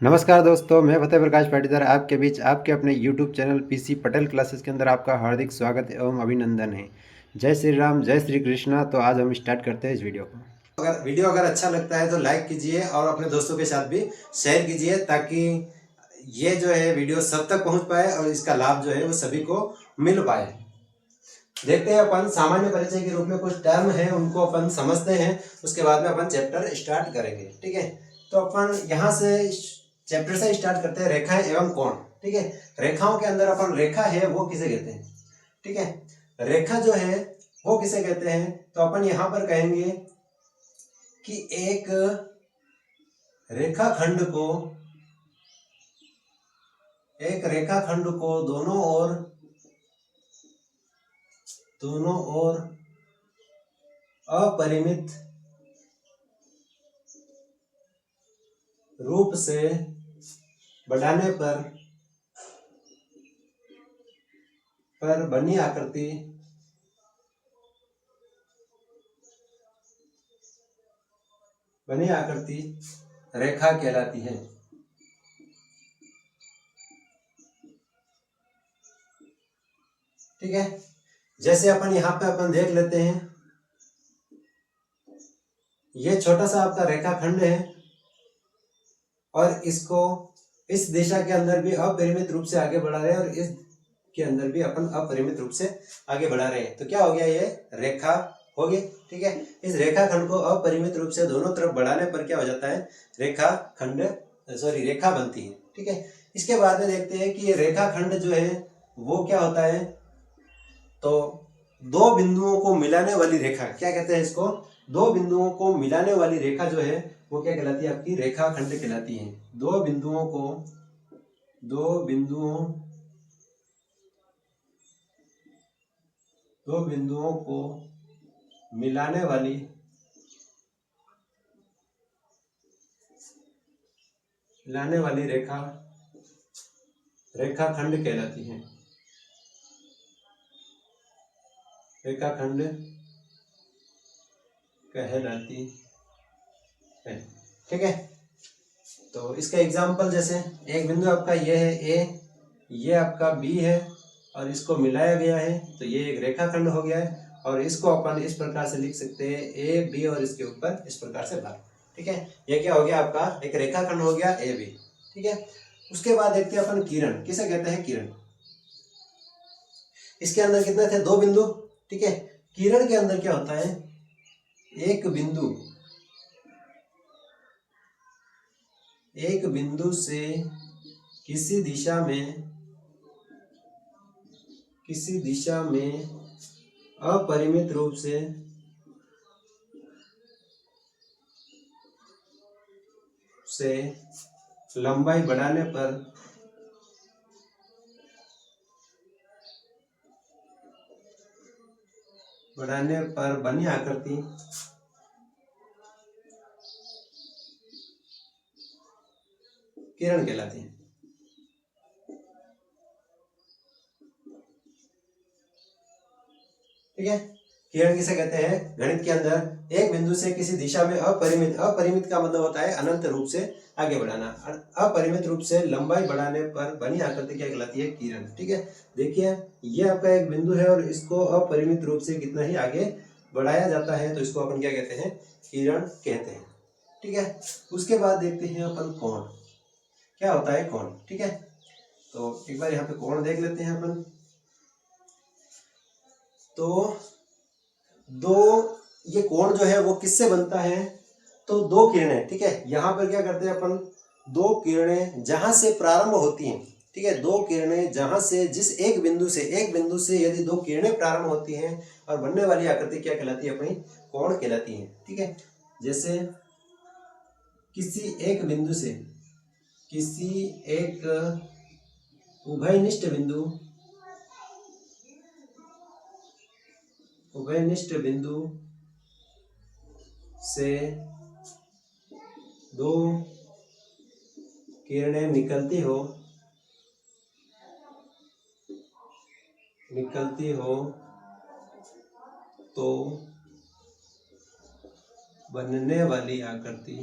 नमस्कार दोस्तों, मैं फतेह प्रकाश पाटीदार आपके बीच आपके अपने YouTube channel PC Patel classes के अंदर आपका हार्दिक स्वागत एवं अभिनंदन है। जय श्री राम, जय श्री कृष्णा। तो आज हम स्टार्ट करते हैं इस वीडियो को। अगर वीडियो अच्छा लगता है तो लाइक कीजिए और अपने दोस्तों के साथ भी शेयर कीजिए, ताकि ये जो है वीडियो सब तक पहुँच पाए और इसका लाभ जो है वो सभी को मिल पाए। देखते हैं अपन सामान्य परिचय के रूप में कुछ टर्म है उनको अपन समझते हैं, उसके बाद में अपन चैप्टर स्टार्ट करेंगे। ठीक है, तो अपन यहाँ से चैप्टर से स्टार्ट करते हैं, रेखाएं एवं कोण। ठीक है, रेखाओं के अंदर अपन रेखा है वो किसे कहते हैं। ठीक है, रेखा जो है वो किसे कहते हैं, तो अपन यहाँ पर कहेंगे कि एक रेखाखंड को दोनों ओर अपरिमित रूप से बढ़ाने पर बनी आकृति रेखा कहलाती है। ठीक है, जैसे अपन यहाँ पे अपन देख लेते हैं, ये छोटा सा आपका रेखाखंड है और इसको इस दिशा के अंदर भी अपरिमित रूप से आगे बढ़ा रहे हैं और इस के अंदर भी अपन अपरिमित रूप से आगे बढ़ा रहे हैं। तो क्या हो गया, ये रेखा हो गई। ठीक है, इस रेखाखंड को अपरिमित रूप से दोनों तरफ बढ़ाने पर क्या हो जाता है, रेखा बनती है। ठीक है, इसके बाद में देखते हैं कि ये रेखाखंड जो है वो क्या होता है, तो दो बिंदुओं को मिलाने वाली रेखा क्या कहते हैं इसको, दो बिंदुओं को मिलाने वाली रेखा जो है वो क्या कहलाती है, आपकी रेखाखंड कहलाती है। दो बिंदुओं को मिलाने वाली रेखाखंड कहलाती है। रेखाखंड कहलाती है। ठीक है, तो इसका एग्जाम्पल, जैसे एक बिंदु आपका ये है ए, ये आपका बी है और इसको मिलाया गया है, तो ये एक रेखाखंड हो गया है। और इसको अपन इस प्रकार से लिख सकते हैं, ए बी और इसके ऊपर इस प्रकार से भाग। ठीक है, ये क्या हो गया, आपका एक रेखाखंड हो गया ए बी। ठीक है, उसके बाद देखते हैं अपन किरण किसे कहते हैं। किरण, इसके अंदर कितने थे, दो बिंदु। ठीक है, किरण के अंदर क्या होता है, एक बिंदु से किसी दिशा में अपरिमित रूप से लंबाई बढ़ाने पर बनी आकृति किरण कहलाती है। ठीक है, किरण किसे कहते हैं, गणित के अंदर एक बिंदु से किसी दिशा में अपरिमित का मतलब होता है अनंत रूप से आगे बढ़ाना, अपरिमित रूप से लंबाई बढ़ाने पर बनी आकृति क्या कहलाती है, किरण। ठीक है, देखिए ये आपका एक बिंदु है और इसको अपरिमित रूप से कितना ही आगे बढ़ाया जाता है, तो इसको अपन क्या कहते हैं, किरण कहते हैं। ठीक है, उसके बाद देखते हैं अपन कोण, क्या होता है कोण। ठीक है, तो एक बार यहाँ पे कोण देख लेते हैं अपन। तो दो, ये कोण जो है वो किससे बनता है, तो दो किरणें। ठीक है, यहाँ पर क्या करते हैं अपन, दो किरणें जहां से प्रारंभ होती हैं। ठीक है, दो किरणें जहां से जिस एक बिंदु से यदि दो किरणें प्रारंभ होती हैं और बनने वाली आकृति क्या कहलाती है, अपनी कोण कहलाती है। ठीक है, जैसे किसी एक बिंदु से किसी एक उभयनिष्ठ बिंदु से दो किरणें निकलती हो तो बनने वाली आकृति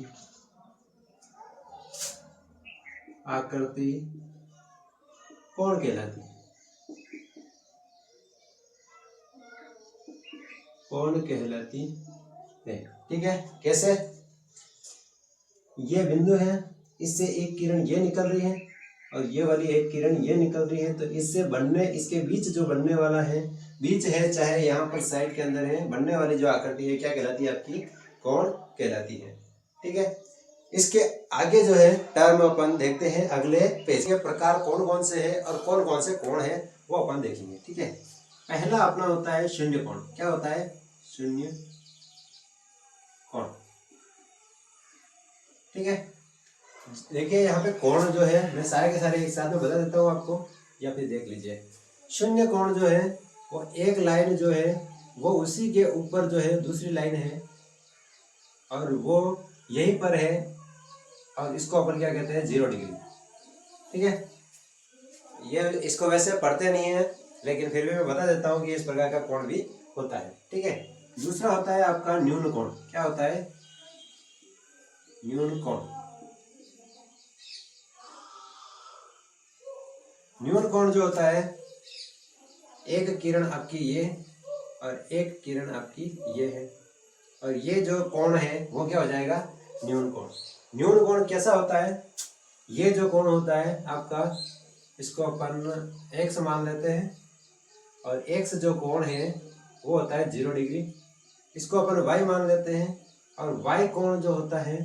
आकृति कोण कहलाती है, कोण कहलाती है। ठीक है, कैसे? ये बिंदु है, इससे एक किरण ये निकल रही है और ये वाली एक किरण ये निकल रही है, तो इससे बनने, इसके बीच जो बनने वाला है, बीच है चाहे यहाँ पर साइड के अंदर है, बनने वाली जो आकृति है क्या कहलाती है? आपकी कोण कहलाती है। ठीक है, इसके आगे जो है टर्म अपन देखते हैं अगले पेज के। प्रकार कौन कौन से है और कौन कौन से कोण है वो अपन देखेंगे। ठीक है, पहला अपना होता है शून्य कोण। क्या होता है? शून्य कोण। ठीक है, देखिए यहाँ पे कोण जो है मैं सारे के सारे एक साथ में बता देता हूँ आपको, या फिर देख लीजिए। शून्य कोण जो है वो एक लाइन जो है वो उसी के ऊपर जो है दूसरी लाइन है और वो यहीं पर है और इसको अपन क्या कहते हैं? 0 डिग्री। ठीक है, ये इसको वैसे पढ़ते नहीं है लेकिन फिर भी मैं बता देता हूँ कि इस प्रकार का कोण भी होता है। ठीक है, दूसरा होता है आपका न्यून कोण। क्या होता है? न्यून कोण। न्यून कोण जो होता है, एक किरण आपकी ये और एक किरण आपकी ये है और ये जो कोण है वो क्या हो जाएगा? न्यून कोण। न्यून कोण कैसा होता है? ये जो कोण होता है आपका, इसको अपन x मान लेते हैं और x जो कोण है वो होता है 0 डिग्री। इसको अपन y मान लेते हैं और y कोण जो होता है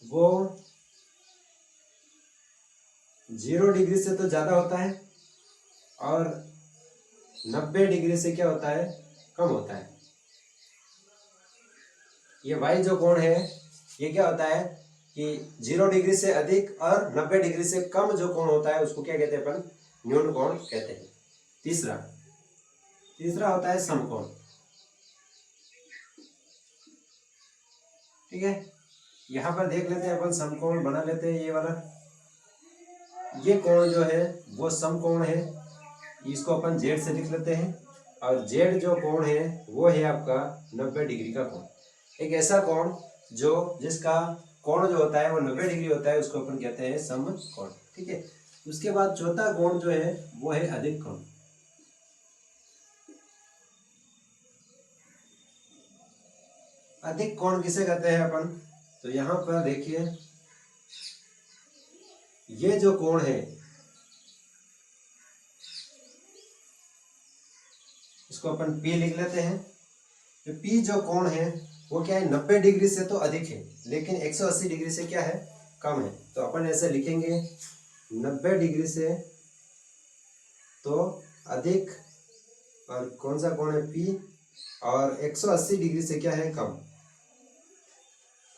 वो 0 डिग्री से तो ज़्यादा होता है और 90 डिग्री से क्या होता है? कम होता है। ये y जो कोण है ये क्या होता है कि 0 डिग्री से अधिक और 90 डिग्री से कम जो कोण होता है उसको क्या कहते हैं? अपन न्यून कोण कहते हैं। तीसरा होता है समकोण। ठीक है, यहाँ पर देख लेते हैं अपन, समकोण बना लेते हैं। ये वाला ये कोण जो है वो समकोण है, इसको अपन z से लिख लेते हैं और z जो कोण है वो है आपका 90 डिग्री का कोण। एक ऐसा कोण जो जिसका कोण जो होता है वो 90 डिग्री होता है उसको अपन कहते हैं समकोण। ठीक है, उसके बाद चौथा कोण जो है वो है अधिक कोण। अधिक कोण किसे कहते हैं अपन? तो यहाँ पर देखिए ये जो कोण है इसको अपन P लिख लेते हैं। तो P जो कोण है वो क्या है? 90 डिग्री से तो अधिक है लेकिन 180 डिग्री से क्या है? कम है। तो अपन ऐसे लिखेंगे 90 डिग्री से तो अधिक, और कौन सा कोण है? P, और 180 डिग्री से क्या है? कम।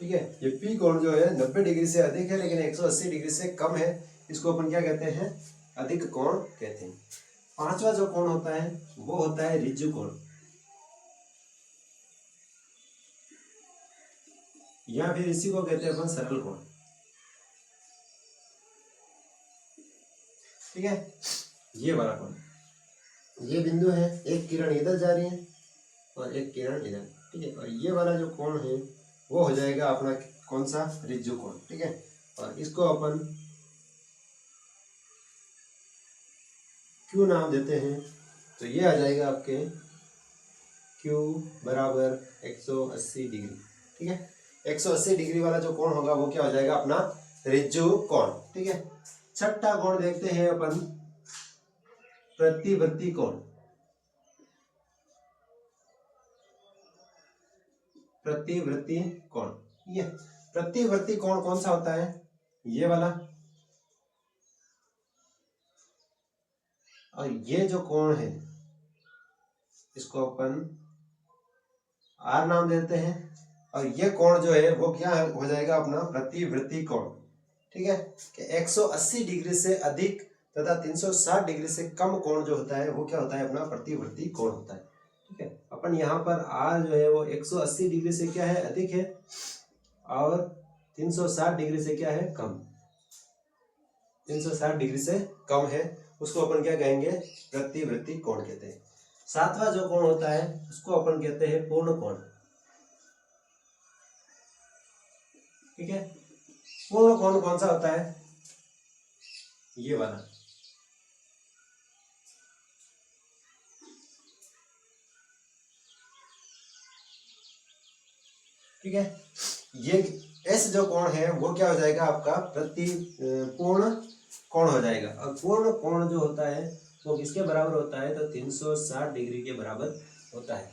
ठीक है, ये P कोण जो है 90 डिग्री से अधिक है लेकिन 180 डिग्री से कम है, इसको अपन क्या कहते हैं? अधिक कोण कहते हैं। पांचवा जो कोण होता है वो होता है ऋजु कोण, या फिर इसी को कहते हैं अपन सरल कोण। ठीक है, ये वाला कोण, ये बिंदु है, एक किरण इधर जा रही है और एक किरण इधर। ठीक है, और ये वाला जो कोण है वो हो जाएगा अपना कौन सा? ऋजु कोण। ठीक है, और इसको अपन Q नाम देते हैं। तो ये आ जाएगा आपके Q बराबर 180 डिग्री। ठीक है, 180 डिग्री वाला जो कोण होगा वो क्या हो जाएगा? अपना ऋजु कोण। ठीक है, छठा कोण देखते हैं अपन, प्रतिवर्ती कोण। प्रतिवर्ती कोण, ये प्रतिवर्ती कोण कौन सा होता है? ये वाला। और ये जो कोण है इसको अपन R नाम देते हैं और ये कोण जो है वो क्या हो जाएगा? अपना प्रतिवर्ती कोण। ठीक है, कि 180 डिग्री से अधिक तथा 360 डिग्री से कम कोण जो होता है वो क्या होता है? अपना प्रतिवर्ती कोण होता है। ठीक है, अपन यहाँ पर R जो है वो 180 डिग्री से क्या है? अधिक है और 360 डिग्री से क्या है? कम। 360 डिग्री से कम है, उसको अपन क्या कहेंगे? प्रतिवर्ती कोण कहते हैं। सातवां जो कोण होता है उसको अपन कहते हैं पूर्ण कोण। ठीक है, पूर्ण कोण कौन सा होता है? ये वाला, ठीक है। ये एस जो कोण है वो क्या हो जाएगा आपका प्रति पूर्ण कोण हो जाएगा, और पूर्ण कोण जो होता है वो किसके बराबर होता है, तो 360 डिग्री के बराबर होता है।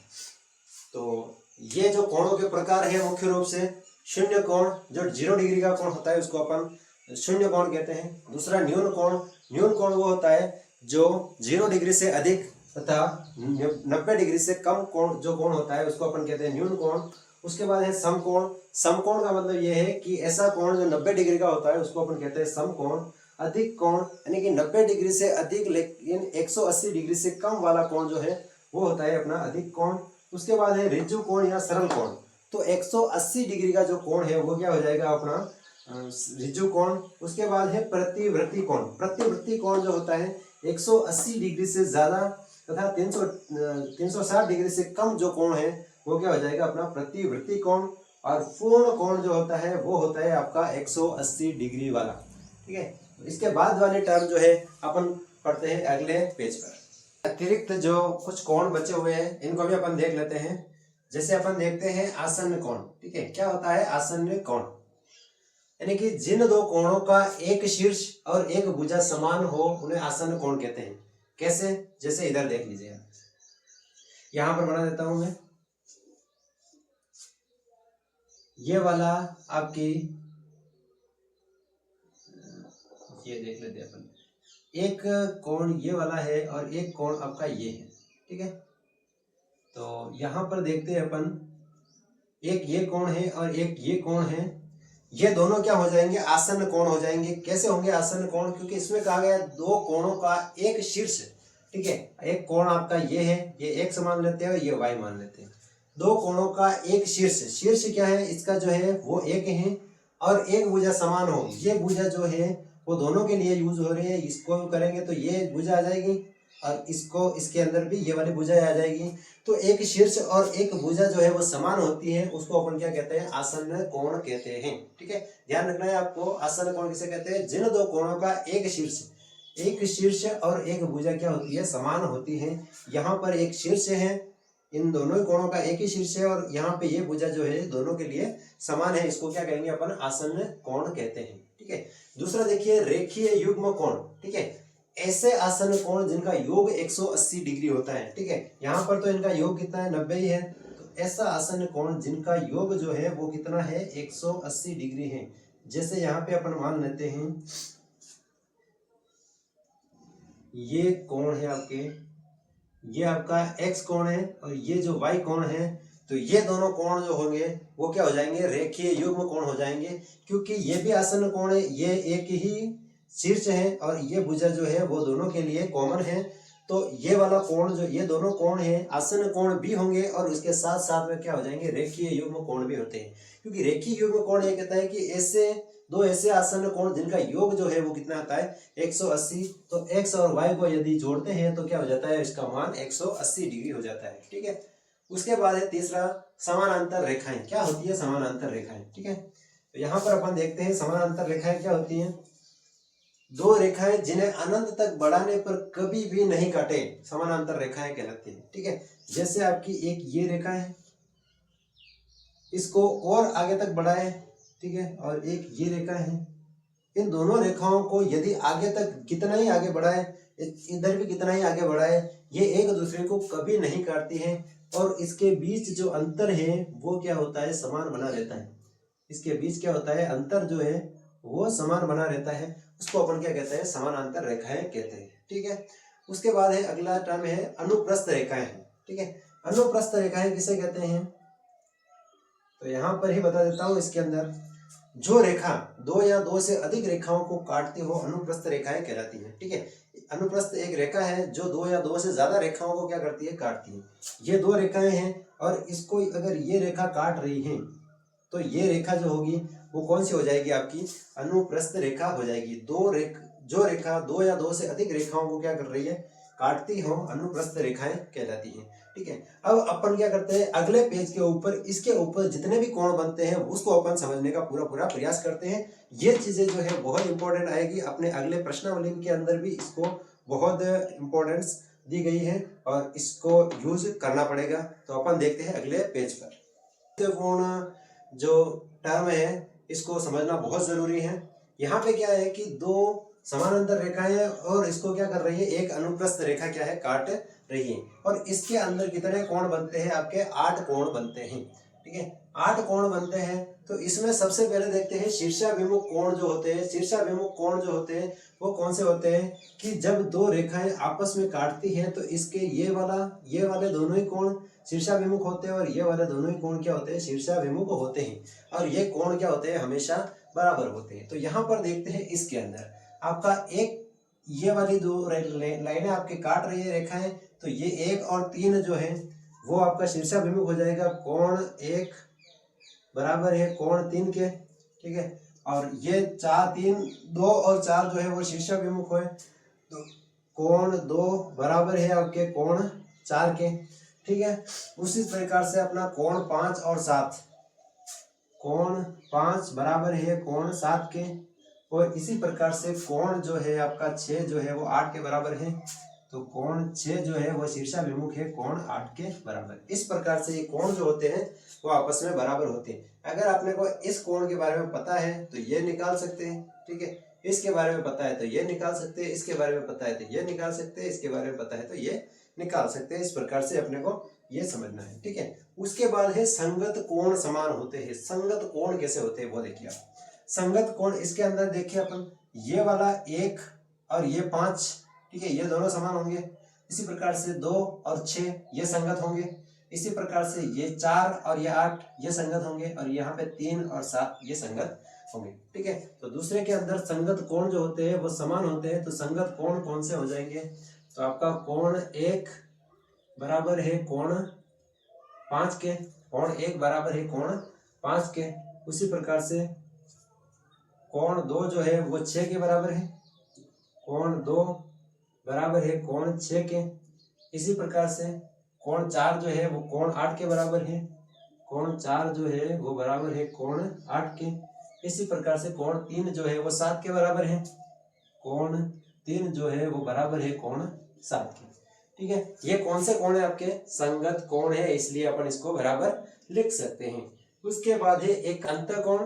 तो ये जो कोणों के प्रकार है मुख्य रूप से शून्य कोण, जो 0 डिग्री का कोण होता है उसको अपन शून्य कोण कहते हैं। दूसरा न्यून कोण, न्यून कोण वो होता है जो 0 डिग्री से अधिक तथा 90 डिग्री से कम कोण जो कोण होता है उसको अपन कहते हैं न्यून कोण। उसके बाद है समकोण, समकोण का मतलब ये है कि ऐसा कोण जो 90 डिग्री का होता है उसको अपन कहते हैं समकोण। अधिक कोण यानी कि 90 डिग्री से अधिक लेकिन 180 डिग्री से कम वाला कोण जो है वो होता है अपना अधिक कोण। उसके बाद है ऋजु कोण या सरल कोण, तो 180 डिग्री का जो कोण है वो क्या हो जाएगा अपना ऋजु कोण। उसके बाद है प्रतिवृत्ति कोण, प्रतिवृत्ति कोण जो होता है 180 डिग्री से ज्यादा तथा 360 डिग्री से कम जो कोण है वो क्या हो जाएगा अपना प्रतिवृत्ति कोण। और पूर्ण कोण जो होता है वो होता है आपका 180 डिग्री वाला, ठीक है। इसके बाद वाले टर्म जो है अपन पढ़ते हैं अगले पेज पर। अतिरिक्त जो कुछ कोण बचे हुए हैं इनको भी अपन देख लेते हैं। जैसे अपन देखते हैं आसन्न कोण, ठीक है। क्या होता है आसन्न कोण, यानी कि जिन दो कोणों का एक शीर्ष और एक भुजा समान हो उन्हें आसन्न कोण कहते हैं। कैसे, जैसे इधर देख लीजिए, यहां पर बना देता हूं मैं। ये वाला आपकी, ये देख लेते हैं अपन, एक कोण ये वाला है और एक कोण आपका ये है, ठीक है। तो यहां पर देखते हैं अपन, एक ये कोण है और एक ये कोण है, ये दोनों क्या हो जाएंगे आसन्न कोण हो जाएंगे। कैसे होंगे आसन्न कोण, क्योंकि इसमें कहा गया दो कोणों का एक शीर्ष, ठीक है। एक कोण आपका ये है, ये x मान लेते हैं और ये y मान लेते हैं। दो कोणों का एक शीर्ष, शीर्ष क्या है इसका जो है वो एक है, और एक भुजा समान हो, ये भुजा जो है वो दोनों के लिए यूज हो रही है। इसको करेंगे तो ये भुजा आ जाएगी और इसको इसके अंदर भी ये वाली भुजा आ जाएगी। तो एक शीर्ष और एक भुजा जो है वो समान होती है, उसको अपन क्या कहते हैं आसन्न कोण कहते हैं, ठीक है। ध्यान रखना है आपको, आसन्न कोण किसे कहते हैं, जिन दो कोणों का एक शीर्ष और एक भुजा क्या होती है समान होती है। यहाँ पर एक शीर्ष है, इन दोनों कोणों का एक ही शीर्ष है, और यहाँ पे ये भुजा जो है दोनों के लिए समान है, इसको क्या कहेंगे अपन आसन्न कोण कहते हैं, ठीक है। दूसरा देखिए रेखीय युग्म कोण, ठीक है। ऐसे आसन्न कोण जिनका योग 180 डिग्री होता है, ठीक है। यहाँ पर तो इनका योग कितना है 90 ही है, तो ऐसा आसन्न कोण जिनका योग जो है वो कितना है 180 डिग्री है। जैसे यहाँ पे अपन मान लेते हैं ये कोण है आपके, ये आपका x कोण है और ये जो y कोण है, तो ये दोनों कोण जो होंगे वो क्या हो जाएंगे रेखीय युग्म कोण हो जाएंगे, क्योंकि ये भी आसन्न कोण है, ये एक ही शीर्ष है और ये भुजा जो है वो दोनों के लिए कॉमन है। तो ये वाला कोण जो ये दोनों कोण है आसन्न कोण भी होंगे और उसके साथ साथ में क्या हो जाएंगे रेखीय युग्म कोण भी होते हैं। क्योंकि रेखीय युग्म कोण ये कहता है कि ऐसे दो ऐसे आसन्न कोण जिनका योग जो है वो कितना आता है 180, तो x और y को यदि जोड़ते हैं तो क्या हो जाता है इसका मान 180 डिग्री हो जाता है, ठीक है। उसके बाद है तीसरा समानांतर रेखाएं। क्या होती है समानांतर रेखाएं, ठीक है। तो यहाँ पर अपन देखते हैं समानांतर रेखाएं क्या होती हैं, दो रेखाएं जिन्हें अनंत तक बढ़ाने पर कभी भी नहीं काटे समानांतर रेखाएं कहलाती हैं, ठीक है। जैसे आपकी एक ये रेखा है, इसको और आगे तक बढ़ाए, ठीक है, और एक ये रेखा है, इन दोनों रेखाओं को यदि आगे तक कितना ही आगे बढ़ाए, इधर भी कितना ही आगे बढ़ाए, ये एक दूसरे को कभी नहीं काटती हैं, और इसके बीच जो अंतर है वो क्या होता है समान बना रहता है। इसके बीच क्या होता है अंतर जो है वो समान बना रहता है, उसको अपन क्या कहते हैं समानांतर रेखाएं कहते हैं, ठीक है। उसके बाद है अगला टर्म है अनुप्रस्थ रेखाएं, ठीक है। अनुप्रस्थ रेखाएं किसे कहते हैं, तो यहाँ पर ही बता देता हूँ। इसके अंदर जो रेखा दो या दो से अधिक रेखाओं को काटती हो अनुप्रस्थ रेखाएं कहलाती हैं, ठीक है। अनुप्रस्थ एक रेखा है जो दो या दो से ज्यादा रेखाओं को क्या करती है काटती है। ये दो रेखाएं हैं और इसको अगर ये रेखा काट रही है तो ये रेखा जो होगी वो कौन सी हो जाएगी आपकी अनुप्रस्थ रेखा हो जाएगी। जो रेखा दो या दो से अधिक रेखाओं को क्या कर रही है काटती हो अनुप्रस्थ रेखाएं कहलाती हैं। ठीक है, अब अपन क्या करते हैं, अगले पेज के ऊपर इसके ऊपर जितने भी कोण बनते हैं उसको अपन समझने का पूरा पूरा प्रयास करते हैं। ये चीजें जो है बहुत इंपॉर्टेंट आएगी, अपने अगले प्रश्नावली के अंदर भी इसको बहुत इंपॉर्टेंस दी गई है और इसको यूज करना पड़ेगा। तो अपन देखते हैं अगले पेज पर। महत्वपूर्ण जो टर्म है इसको समझना बहुत जरूरी है। यहाँ पे क्या है कि दो समानांतर रेखाएं और इसको क्या कर रही है, एक अनुप्रस्थ रेखा क्या है काट रही है और इसके अंदर कितने कोण बनते हैं, आपके 8 कोण बनते हैं। ठीक है, 8 कोण बनते हैं। तो इसमें सबसे पहले देखते हैं शीर्षाभिमुख कोण जो होते हैं। शीर्षाभिमुख कोण जो होते हैं वो कौन से होते हैं कि जब दो रेखाएं आपस में काटती हैं तो इसके ये वाले दोनों ही कोण शीर्षाभिमुख होते हैं और ये वाले दोनों ही कोण क्या होते हैं, शीर्षाभिमुख होते हैं और ये कोण क्या होते हैं, हमेशा बराबर होते हैं। तो यहाँ पर देखते हैं इसके अंदर आपका एक ये वाली दो लाइनें आपके काट रही है रेखाएं, तो ये 1 और 3 जो है वो आपका शीर्षाभिमुख हो जाएगा। कोण 1 बराबर है कोण 3 के। ठीक है, और ये 2 और 4 जो है वो शीर्षाभिमुख है, तो कोण 2 बराबर है आपके कोण 4 के। ठीक है, उसी प्रकार से अपना कोण 5 और 7, कोण 5 बराबर है कोण 7 के और इसी प्रकार से कोण जो है आपका 6 जो है वो 8 के बराबर है, तो कोण 6 जो है वो शीर्षाभिमुख है कोण 8 के बराबर। इस प्रकार से ये कोण जो होते हैं वो आपस में बराबर होते हैं। अगर आपने को इस कोण के बारे में पता है तो ये निकाल सकते हैं। ठीक है, इसके बारे में पता है तो ये निकाल सकते हैं, इसके बारे में पता है तो ये निकाल सकते हैं, इसके बारे में पता है तो ये निकाल सकते हैं। इस प्रकार से अपने को ये समझना है। ठीक है, उसके बाद है संगत कोण समान होते हैं। संगत कोण कैसे होते हैं वो देखिए आप। संगत कोण इसके अंदर देखिए अपन, ये वाला 1 और ये 5, ठीक है, ये दोनों समान होंगे। इसी प्रकार से 2 और 6 ये संगत होंगे। इसी प्रकार से ये 4 और ये 8 ये संगत होंगे और यहाँ पे 3 और 7 ये संगत होंगे। ठीक है, तो दूसरे के अंदर संगत कोण जो होते हैं वो समान होते हैं। तो संगत कोण कौन से हो जाएंगे, तो आपका कोण 1 बराबर है कोण 5 के, कोण 1 बराबर है कोण 5 के। उसी प्रकार से कोण 2 जो है वो 6 के बराबर है, कोण 2 बराबर है कोण 6 के। इसी प्रकार से कोण 4 जो है वो कोण 8 के बराबर है, कोण 4 जो है वो बराबर है कोण 8 के। इसी प्रकार से कोण 3 जो है वो 7 के बराबर है, कोण 3 जो है वो बराबर है कोण 7 के। ठीक है, ये कौन से कोण है, आपके संगत कोण है, इसलिए अपन इसको बराबर लिख सकते हैं। उसके बाद है एकांतर कोण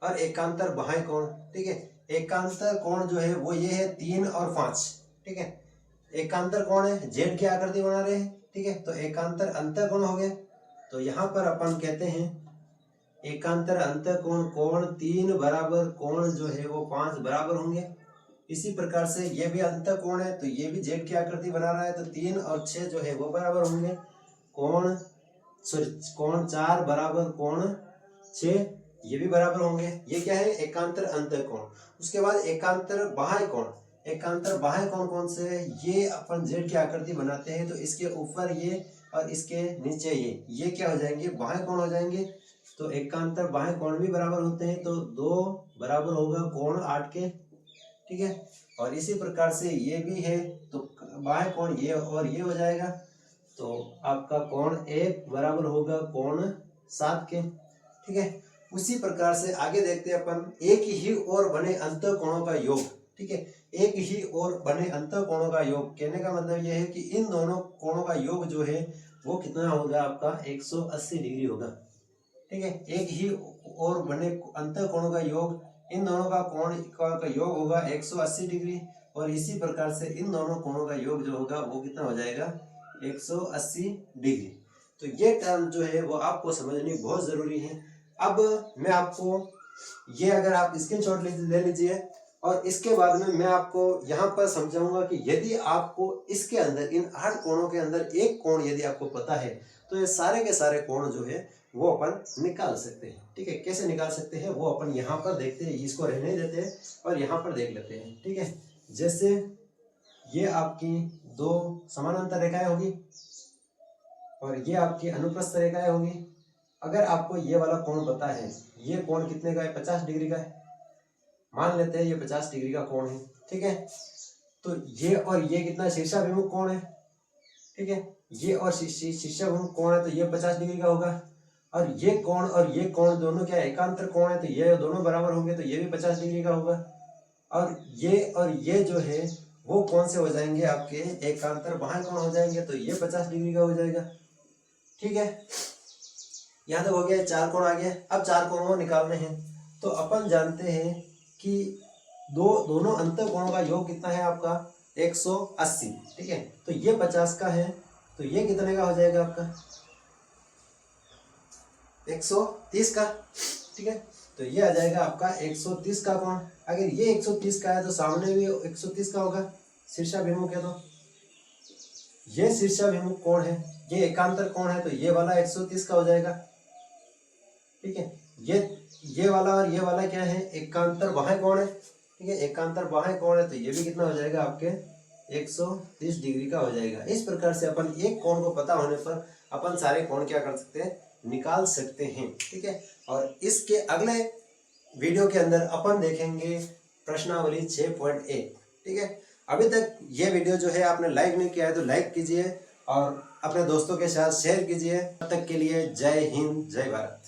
और एकांतर बाह्य कोण। ठीक है, एकांतर कोण जो है वो ये है 3 और 5। ठीक है, एकांतर कोण है, जेड की आकृति बना रहे हैं। ठीक है, तो एकांतर अंतर कोण हो गए। तो यहाँ पर अपन कहते हैं एकांतर अंतर कोण, कोण 3 बराबर कोण जो है वो 5 बराबर होंगे। इसी प्रकार से ये भी अंतर कोण है, तो ये भी जेड की आकृति बना रहा है, तो 3 और 6 जो है वो बराबर होंगे। कोण 4 बराबर कोण 6 ये भी बराबर होंगे। ये क्या है, एकांतर अंतर कोण। उसके बाद एकांतर बाह्य कोण। एकांतर बाह्य कोण कौन से है, ये अपन जेड की आकृति बनाते हैं, तो इसके ऊपर ये और इसके नीचे ये क्या हो जाएंगे, बाह्य कोण हो जाएंगे। तो एकांतर बाह्य कोण भी बराबर होते हैं, तो 2 बराबर होगा कोण 8 के। ठीक है, और इसी प्रकार से ये भी है, तो बाह्य कोण ये और ये हो जाएगा, तो आपका कोण 1 बराबर होगा कोण 7 के। ठीक है, उसी प्रकार से आगे देखते हैं अपन एक ही ओर बने अंतर कोणों का योग। ठीक है, एक ही ओर बने अंतर कोणों का योग कहने का मतलब यह है कि इन दोनों कोणों का योग जो है वो कितना होगा, आपका 180 डिग्री होगा। ठीक है, एक ही ओर बने अंतर कोणों का योग, इन दोनों का कोण का योग होगा 180 डिग्री और इसी प्रकार से इन दोनों कोणों का योग जो होगा वो कितना हो जाएगा, 180 डिग्री। तो ये टर्म जो है वो आपको समझनी बहुत जरूरी है। अब मैं आपको ये, अगर आप स्क्रीनशॉट ले लीजिए और इसके बाद में मैं आपको यहाँ पर समझाऊंगा कि यदि आपको इसके अंदर इन 8 कोणों के अंदर एक कोण यदि आपको पता है तो ये सारे के सारे कोण जो है वो अपन निकाल सकते हैं। ठीक है, कैसे निकाल सकते हैं वो अपन यहाँ पर देखते हैं, इसको रहने देते हैं और यहाँ पर देख लेते हैं। ठीक है, जैसे ये आपकी 2 समानांतर रेखाएं होगी और ये आपकी अनुप्रस्थ रेखाएं होगी। अगर आपको ये वाला कोण पता है, ये कोण कितने का है, 50 डिग्री का है, मान लेते हैं ये 50 डिग्री का कोण है। ठीक है, तो ये और ये कितना शीर्षाभिमुख कोण है, ठीक है, ये और शीर्षाभिमुख कोण है तो ये 50 डिग्री का होगा। और ये कोण दोनों क्या है, एकांतर कोण है, तो ये दोनों बराबर होंगे तो ये भी 50 डिग्री का होगा। और ये जो है वो कौन से हो जाएंगे, आपके एकांतर बाह्य कोण हो जाएंगे, तो ये 50 डिग्री का हो जाएगा। ठीक है, यहाँ तक हो गया, 4 कोण आ गए। अब 4 कोणों को निकालने हैं, तो अपन जानते हैं कि दोनों अंतर कोणों का योग कितना है आपका 180। ठीक है, तो ये 50 का है, तो ये कितने का हो जाएगा आपका 130 का। ठीक है, तो ये आ जाएगा आपका 130 का कोण। अगर ये 130 का है तो सामने भी 130 का होगा, शीर्षाभिमुख है तो ये शीर्षाभिमुख कोण है, ये एकांतर कोण है, तो ये वाला 130 का हो जाएगा। ठीक है, ये वाला और ये वाला क्या है, एकांतर बाह्य कोण है। ठीक है, एकांतर बाह्य कोण है, तो ये भी कितना हो जाएगा आपके 130 डिग्री का हो जाएगा। इस प्रकार से अपन एक कोण को पता होने पर अपन सारे कोण क्या कर सकते हैं, निकाल सकते हैं। ठीक है, और इसके अगले वीडियो के अंदर अपन देखेंगे प्रश्नावली 6.1। ठीक है, अभी तक ये वीडियो जो है आपने लाइक नहीं किया है तो लाइक कीजिए और अपने दोस्तों के साथ शेयर कीजिए। तब तक के लिए जय हिंद, जय भारत।